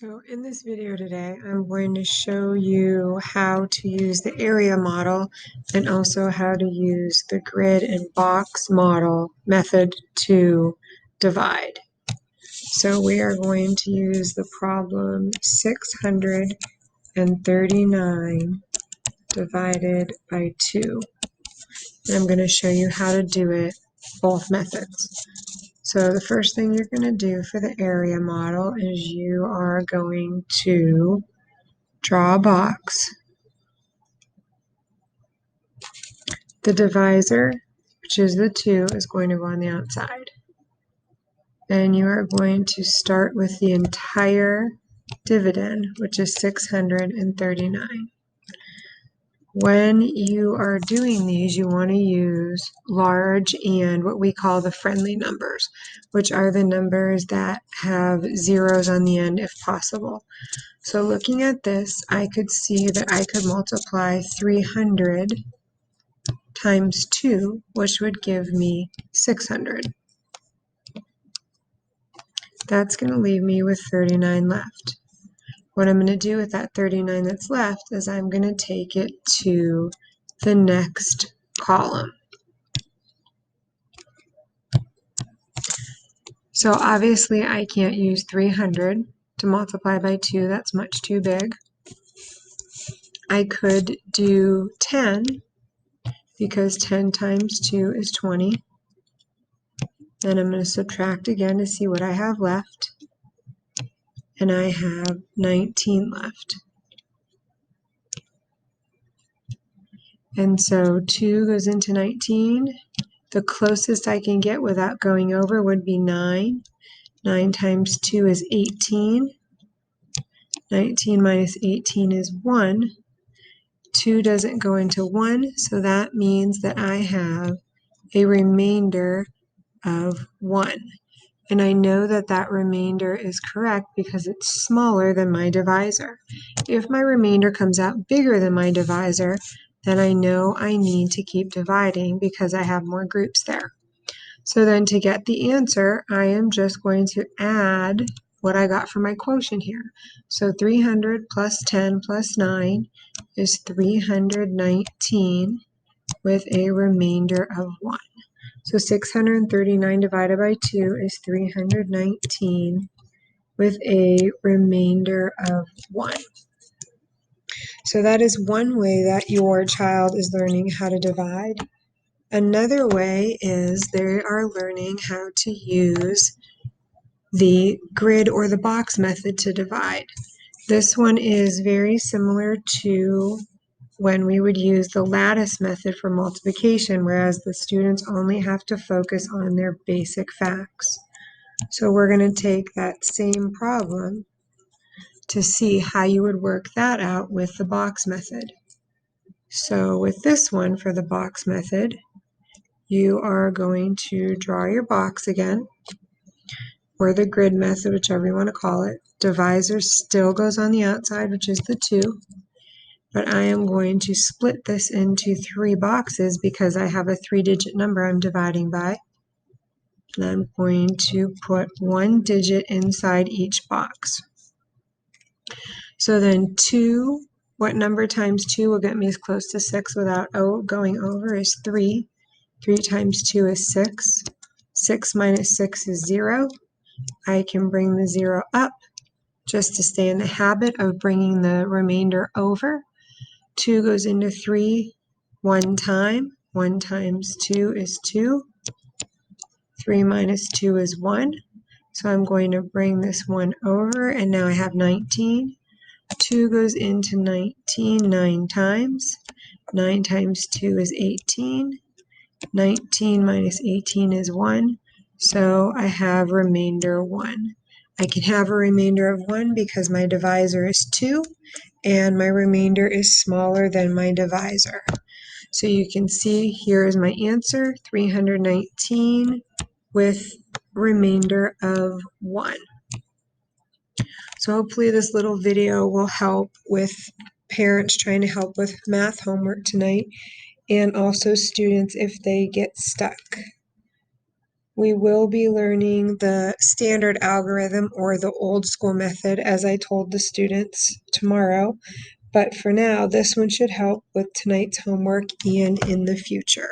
So in this video today, I'm going to show you how to use the area model and also how to use the grid and box model method to divide. So we are going to use the problem 639 divided by 2. And I'm going to show you how to do it both methods. So the first thing you're going to do for the area model is you are going to draw a box. The divisor, which is the 2, is going to go on the outside. And you are going to start with the entire dividend, which is 639. When you are doing these, you want to use large and what we call the friendly numbers, which are the numbers that have zeros on the end if possible. So looking at this, I could see that I could multiply 300 times 2, which would give me 600. That's going to leave me with 39 left. What I'm going to do with that 39 that's left is I'm going to take it to the next column. So obviously I can't use 300 to multiply by 2. That's much too big. I could do 10 because 10 times 2 is 20. Then I'm going to subtract again to see what I have left. And I have 19 left. And so 2 goes into 19. The closest I can get without going over would be 9. 9 times 2 is 18. 19 minus 18 is 1. 2 doesn't go into 1, so that means that I have a remainder of 1. And I know that that remainder is correct because it's smaller than my divisor. If my remainder comes out bigger than my divisor, then I know I need to keep dividing because I have more groups there. So then to get the answer, I am just going to add what I got from my quotient here. So 300 plus 10 plus 9 is 319 with a remainder of 1. So 639 divided by 2 is 319 with a remainder of 1. So that is one way that your child is learning how to divide. Another way is they are learning how to use the grid or the box method to divide. This one is very similar to when we would use the lattice method for multiplication, whereas the students only have to focus on their basic facts. So we're going to take that same problem to see how you would work that out with the box method. So with this one for the box method, you are going to draw your box again, or the grid method, whichever you want to call it. Divisor still goes on the outside, which is the 2. But I am going to split this into 3 boxes because I have a 3-digit number I'm dividing by. And I'm going to put 1 digit inside each box. So then 2, what number times 2 will get me as close to 6 without going over is 3. 3 times 2 is 6. 6 minus 6 is 0. I can bring the 0 up just to stay in the habit of bringing the remainder over. 2 goes into 3 one time. 1 times 2 is 2. 3 minus 2 is 1. So I'm going to bring this 1 over, and now I have 19. 2 goes into 19 9 times. 9 times 2 is 18. 19 minus 18 is 1. So I have remainder 1. I can have a remainder of 1 because my divisor is 2 and my remainder is smaller than my divisor. So you can see here is my answer, 319 with remainder of 1. So hopefully this little video will help with parents trying to help with math homework tonight, and also students if they get stuck. We will be learning the standard algorithm or the old school method, as I told the students, tomorrow. But for now, this one should help with tonight's homework and in the future.